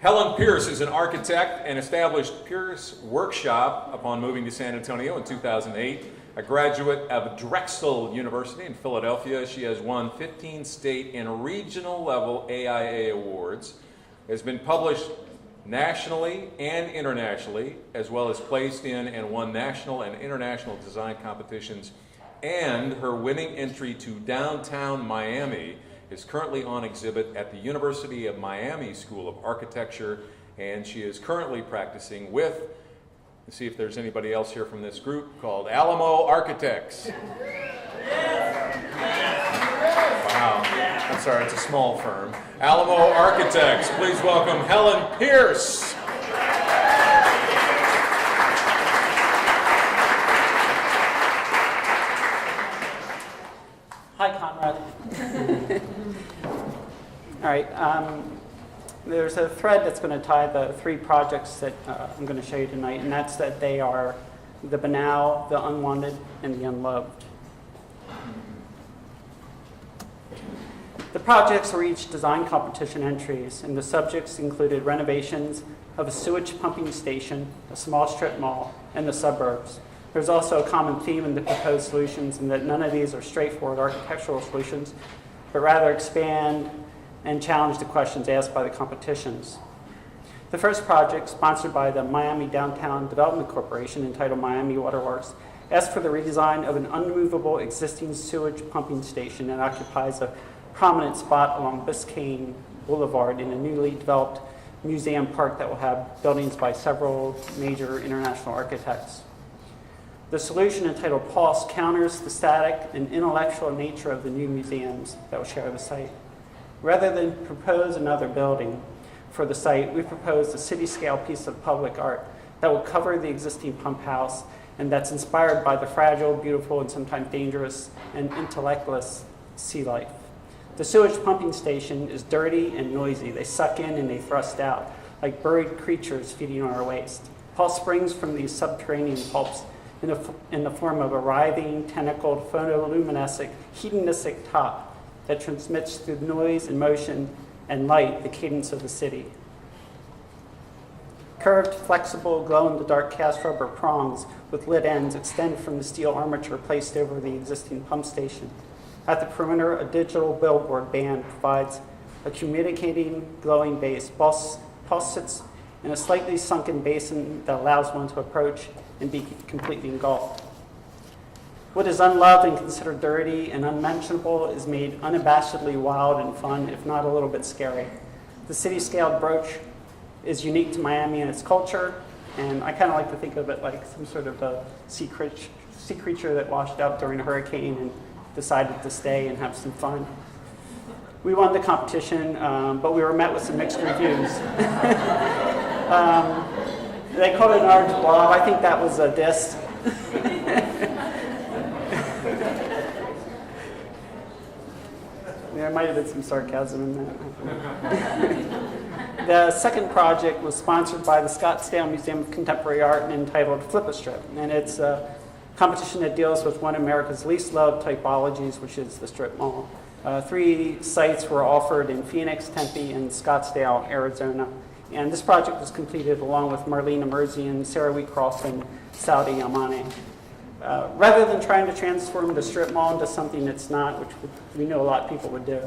Helen Pierce is an architect and established Pierce Workshop upon moving to San Antonio in 2008. A graduate of Drexel University in Philadelphia, she has won 15 state and regional level AIA awards, has been published nationally and internationally, as well as placed in and won national and international design competitions, and her winning entry to downtown Miami is currently on exhibit at the University of Miami School of Architecture, and she is currently practicing with, let's see if there's anybody else here from this group, called Alamo Architects. Wow, I'm sorry, it's a small firm. Alamo Architects, please welcome Helen Pierce. Hi, Conrad. All right, there's a thread that's going to tie the three projects that I'm going to show you tonight, and that's that they are the banal, the unwanted, and the unloved. The projects were each design competition entries, and the subjects included renovations of a sewage pumping station, a small strip mall, and the suburbs. There's also a common theme in the proposed solutions in that none of these are straightforward architectural solutions, but rather expand and challenge the questions asked by the competitions. The first project, sponsored by the Miami Downtown Development Corporation, entitled Miami WATERWORKS, asked for the redesign of an unmovable existing sewage pumping station that occupies a prominent spot along Biscayne Boulevard in a newly developed museum park that will have buildings by several major international architects. The solution, entitled Pulse, counters the static and intellectual nature of the new museums that will share the site. Rather than propose another building for the site, we proposed a city-scale piece of public art that will cover the existing pump house and that's inspired by the fragile, beautiful, and sometimes dangerous and intellectless sea life. The sewage pumping station is dirty and noisy. They suck in and they thrust out, like buried creatures feeding on our waste. Pulse springs from these subterranean pulps in the form of a writhing, tentacled, photoluminescent, hedonistic top that transmits through noise and motion and light the cadence of the city. Curved, flexible, glow-in-the-dark cast rubber prongs with lit ends extend from the steel armature placed over the existing pump station. At the perimeter, a digital billboard band provides a communicating, glowing base. Pulse sits in a slightly sunken basin that allows one to approach and be completely engulfed. What is unloved and considered dirty and unmentionable is made unabashedly wild and fun, if not a little bit scary. The city-scaled brooch is unique to Miami and its culture, and I kind of like to think of it like some sort of a sea creature that washed up during a hurricane and decided to stay and have some fun. We won the competition, but we were met with some mixed reviews. They called it an orange blob. I think that was a diss. There might have been some sarcasm in that. The second project was sponsored by the Scottsdale Museum of Contemporary Art and entitled Flip-A-Strip, and it's a competition that deals with one of America's least loved typologies, which is the strip mall. 3 sites were offered in Phoenix, Tempe, and Scottsdale, Arizona. And this project was completed along with Marlene Emerzian, Sarah Wheatcroft, and Saudi Yamane. Rather than trying to transform the strip mall into something it's not, which we know a lot of people would do,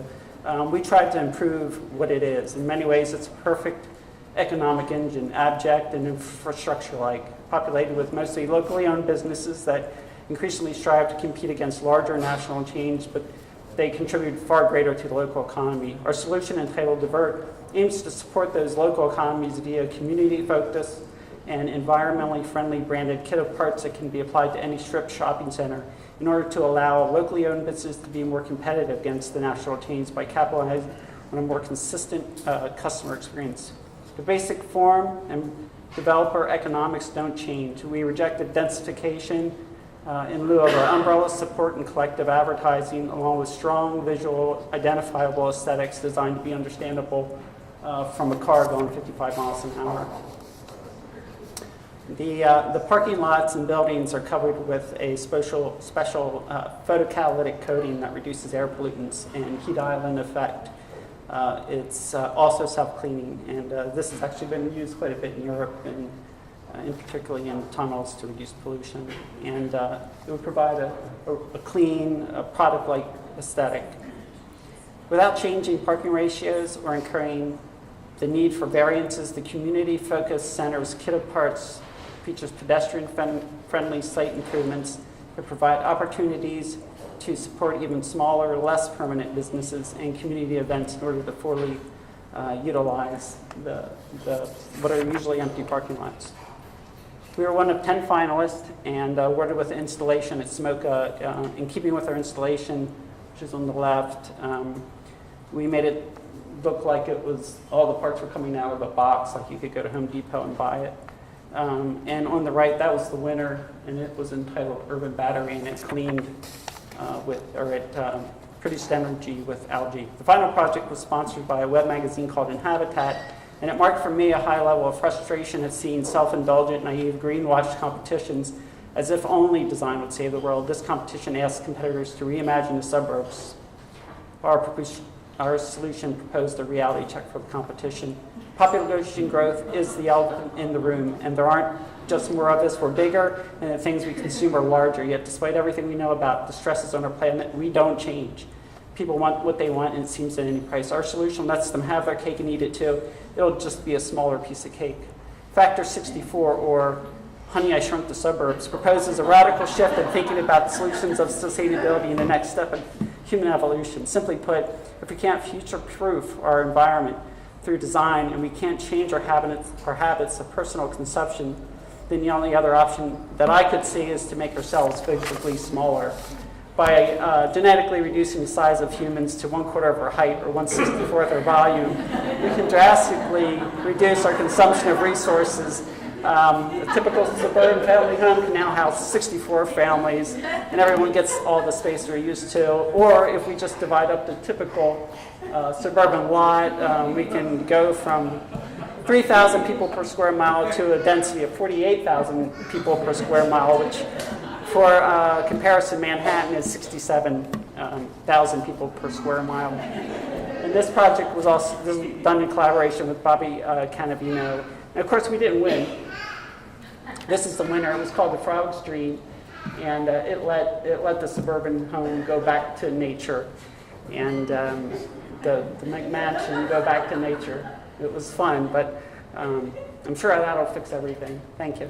we tried to improve what it is. In many ways, it's a perfect economic engine, abject and infrastructure-like, populated with mostly locally owned businesses that increasingly strive to compete against larger national chains, but they contribute far greater to the local economy. Our solution, entitled Divert, aims to support those local economies via community-focused and environmentally friendly branded kit of parts that can be applied to any strip shopping center in order to allow locally owned businesses to be more competitive against the national chains by capitalizing on a more consistent customer experience. The basic form and developer economics don't change. We rejected densification in lieu of our umbrella support and collective advertising, along with strong visual identifiable aesthetics designed to be understandable from a car going 55 miles an hour. The parking lots and buildings are covered with a special photocatalytic coating that reduces air pollutants and heat island effect. It's also self-cleaning, and this has actually been used quite a bit in Europe, and particularly in tunnels to reduce pollution. And it would provide a clean, product-like aesthetic. Without changing parking ratios or incurring the need for variances, the community-focused center's kit of parts features pedestrian-friendly site improvements that provide opportunities to support even smaller, less permanent businesses and community events in order to fully utilize what are usually empty parking lots. We were one of 10 finalists and awarded with the installation at Smoka. In keeping with our installation, which is on the left, we made it look like it was all the parts were coming out of a box, like you could go to Home Depot and buy it. And on the right, that was the winner, and it was entitled Urban Battery, and it cleaned produced energy with algae. The final project was sponsored by a web magazine called Inhabitat, and it marked for me a high level of frustration at seeing self-indulgent, naive, greenwash competitions as if only design would save the world. This competition asked competitors to reimagine the suburbs. Our solution proposed a reality check for the competition. Population growth is the elephant in the room, and there aren't just more of us, we're bigger, and the things we consume are larger. Yet despite everything we know about the stresses on our planet, we don't change. People want what they want, and it seems at any price. Our solution lets them have their cake and eat it too. It'll just be a smaller piece of cake. Factor 64, or Honey, I Shrunk the Suburbs, proposes a radical shift in thinking about the solutions of sustainability and the next step in human evolution. Simply put, if we can't future-proof our environment through design and we can't change our habits of personal consumption, then the only other option that I could see is to make ourselves physically smaller. By genetically reducing the size of humans to 1/4 of our height or 1/64 our volume, we can drastically reduce our consumption of resources. A typical suburban family home can now house 64 families, and everyone gets all the space they're used to. Or if we just divide up the typical suburban lot, we can go from 3,000 people per square mile to a density of 48,000 people per square mile, which for comparison, Manhattan is 67,000 people per square mile. And this project was done in collaboration with Bobby Canavino. And of course, we didn't win. This is the winner. It was called the Frog's Dream, and it let the suburban home go back to nature, and the McMansion go back to nature. It was fun, but I'm sure that'll fix everything. Thank you.